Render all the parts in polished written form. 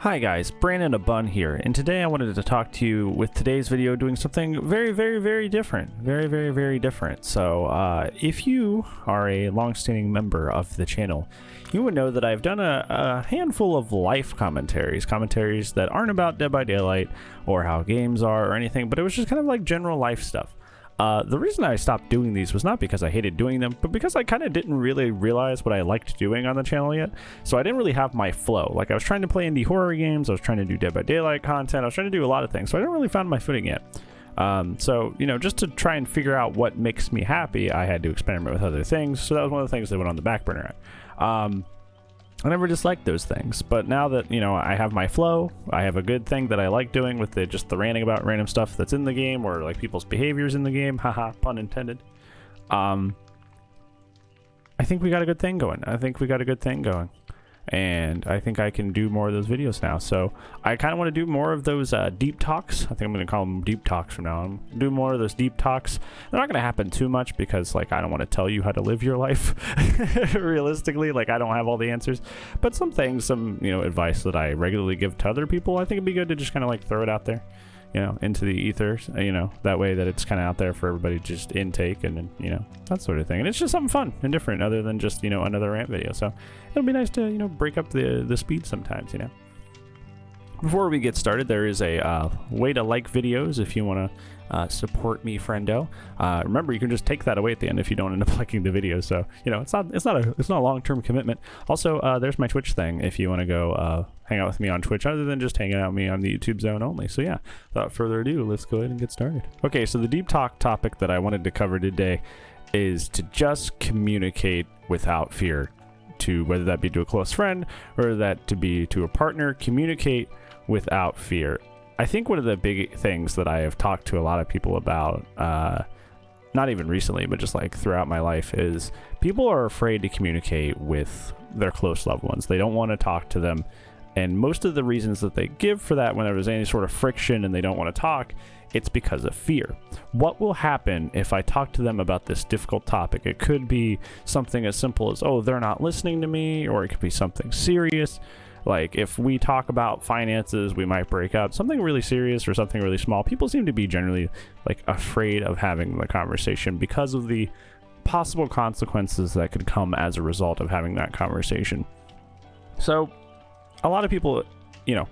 Hi guys, Brandon a Bun here, and today I wanted to talk to you with today's video doing something very different. Very different. So if you are a long-standing member of the channel, you would know that I've done a handful of life commentaries that aren't about Dead by Daylight or how games are or anything, but it was just kind of like general life stuff. The reason I stopped doing these was not because I hated doing them, but because I kind of didn't really realize what I liked doing on the channel yet. So I didn't really have my flow. Like, I was trying to play indie horror games, I was trying to do Dead by Daylight content, I was trying to do a lot of things, so I didn't really find my footing yet. So, you know, just to try and figure out what makes me happy, I had to experiment with other things, so that was one of the things that went on the back burner. I never disliked those things, but now that, you know, I have my flow, I have a good thing that I like doing with just the ranting about random stuff that's in the game, or like people's behaviors in the game, haha, pun intended. I think we got a good thing going. And I think I can do more of those videos now. So I kind of want to do more of those deep talks. I think I'm going to call them deep talks from now on. Do more of those deep talks. They're not going to happen too much because, like, I don't want to tell you how to live your life realistically. Like, I don't have all the answers. But some things, you know, advice that I regularly give to other people, I think it'd be good to just kind of like throw it out there, you know, into the ethers, you know, that way that it's kind of out there for everybody to just intake and, you know, that sort of thing. And it's just something fun and different other than just, you know, another rant video. So it'll be nice to, you know, break up the speed sometimes, you know. Before we get started, there is a way to like videos if you want to support me, friendo. Remember, you can just take that away at the end if you don't end up liking the video. So, you know, it's not a long-term commitment. Also, there's my Twitch thing if you want to go hang out with me on Twitch, other than just hanging out with me on the YouTube zone only. So yeah, without further ado, let's go ahead and get started. Okay, so the deep talk topic that I wanted to cover today is to just communicate without fear, to whether that be to a close friend or that to be to a partner. Communicate without fear. I think one of the big things that I have talked to a lot of people about, not even recently, but just like throughout my life, is people are afraid to communicate with their close loved ones. They don't want to talk to them. And most of the reasons that they give for that, when there's any sort of friction and they don't want to talk, it's because of fear. What will happen if I talk to them about this difficult topic? It could be something as simple as, oh, they're not listening to me, or it could be something serious. Like, if we talk about finances, we might break up. Something really serious or something really small. People seem to be generally, like, afraid of having the conversation because of the possible consequences that could come as a result of having that conversation. So, a lot of people, you know,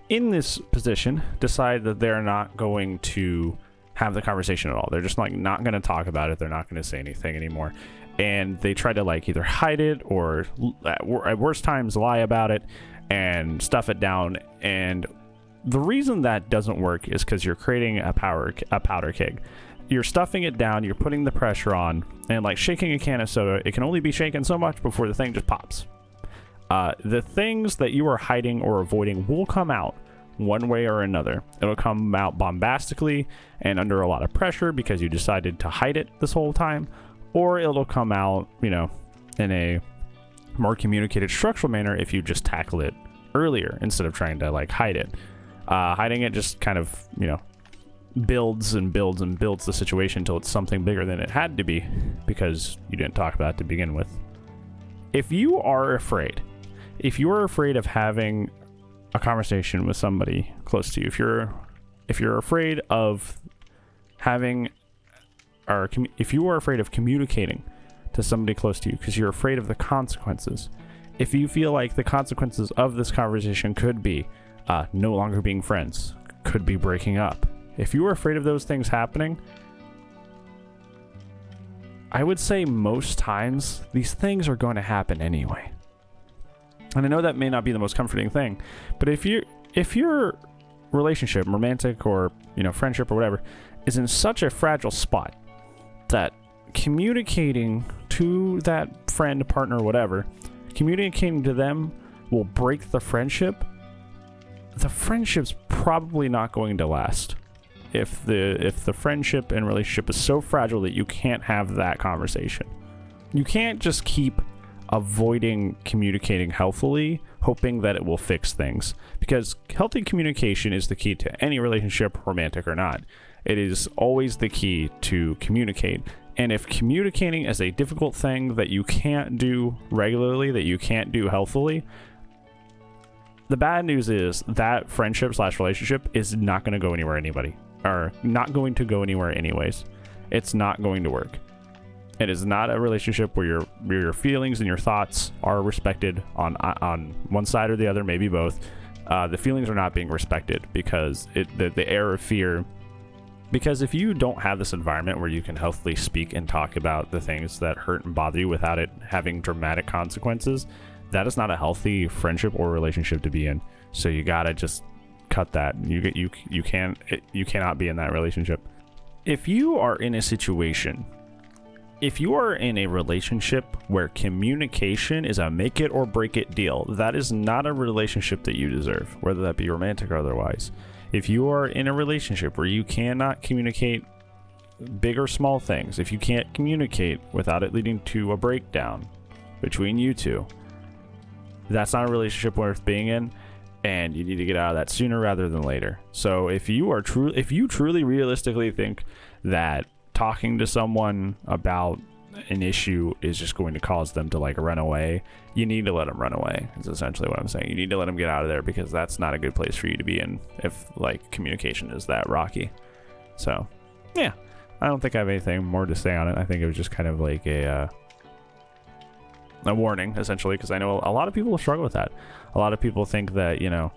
in this position decide that they're not going to have the conversation at all. They're just, like, not going to talk about it. They're not going to say anything anymore. And they try to, like, either hide it or at worst times lie about it and stuff it down. And the reason that doesn't work is because you're creating a powder keg. You're stuffing it down, you're putting the pressure on, and like shaking a can of soda, it can only be shaken so much before the thing just pops. The things that you are hiding or avoiding will come out one way or another. It'll come out bombastically and under a lot of pressure because you decided to hide it this whole time, or it'll come out, you know, in a more communicated structural manner if you just tackle it earlier instead of trying to like hide it. Hiding it just kind of, you know, builds the situation until it's something bigger than it had to be because you didn't talk about it to begin with. If you are afraid of having a conversation with somebody close to you, if you're afraid of having, or if you are afraid of communicating to somebody close to you because you're afraid of the consequences, if you feel like the consequences of this conversation could be no longer being friends, could be breaking up, if you are afraid of those things happening, I would say most times these things are going to happen anyway. And I know that may not be the most comforting thing, but if your relationship, romantic or, you know, friendship or whatever, is in such a fragile spot that communicating to that friend, partner, whatever, communicating to them will break the friendship friendship's probably not going to last. If the friendship and relationship is so fragile that you can't have that conversation. You can't just keep avoiding communicating healthily, hoping that it will fix things. Because healthy communication is the key to any relationship, romantic or not. It is always the key to communicate. And if communicating is a difficult thing that you can't do regularly, that you can't do healthily, The bad news is that friendship slash relationship is not going to go anywhere not going to go anywhere anyways. It's not going to work. It is not a relationship where your feelings and your thoughts are respected on one side or the other, maybe both. The feelings are not being respected because the air of fear. Because if you don't have this environment where you can healthily speak and talk about the things that hurt and bother you without it having dramatic consequences, that is not a healthy friendship or relationship to be in. So you gotta just cut that. You cannot be in that relationship. If you are in a situation, if you are in a relationship where communication is a make it or break it deal, that is not a relationship that you deserve, whether that be romantic or otherwise. If you are in a relationship where you cannot communicate big or small things, if you can't communicate without it leading to a breakdown between you two, that's not a relationship worth being in, and you need to get out of that sooner rather than later. So if you truly realistically think that talking to someone about an issue is just going to cause them to like run away, you need to let them run away. Is essentially what I'm saying. You need to let them get out of there, because that's not a good place for you to be in if like communication is that rocky. So yeah, I don't think I have anything more to say on it. I think it was just kind of like a warning, essentially, because I know a lot of people struggle with that. A lot of people think that, you know,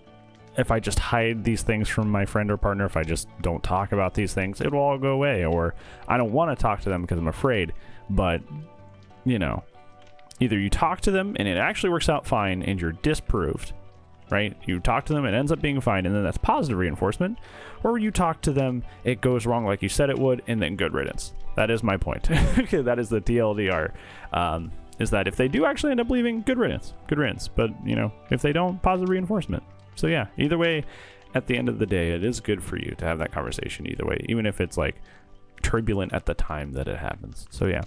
if I just hide these things from my friend or partner, if I just don't talk about these things, it will all go away. Or I don't want to talk to them because I'm afraid. But, you know, either you talk to them and it actually works out fine and you're disproved, right? You talk to them, it ends up being fine, and then that's positive reinforcement. Or you talk to them, it goes wrong like you said it would, and then good riddance. That is my point. That is the TLDR. Is that if they do actually end up leaving, good riddance. Good riddance. But, you know, if they don't, positive reinforcement. So yeah, either way, at the end of the day, it is good for you to have that conversation either way, even if it's like turbulent at the time that it happens. So yeah,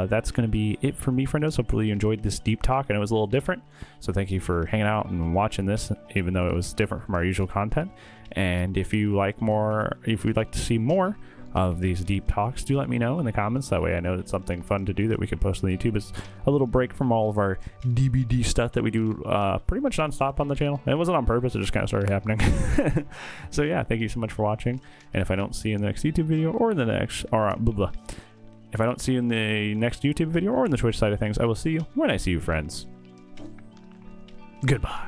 that's going to be it for me, friendos. Hopefully you enjoyed this deep talk, and it was a little different. So thank you for hanging out and watching this, even though it was different from our usual content. And if you like more, if you'd like to see more of these deep talks, do let me know in the comments. That way I know it's something fun to do that we could post on YouTube. It's a little break from all of our DBD stuff that we do pretty much non-stop on the channel. And it wasn't on purpose, it just kind of started happening. So yeah, thank you so much for watching. And if I don't see you in the next YouTube video or in the next, or if I don't see you in the next YouTube video or in the Twitch side of things, I will see you when I see you, friends. Goodbye.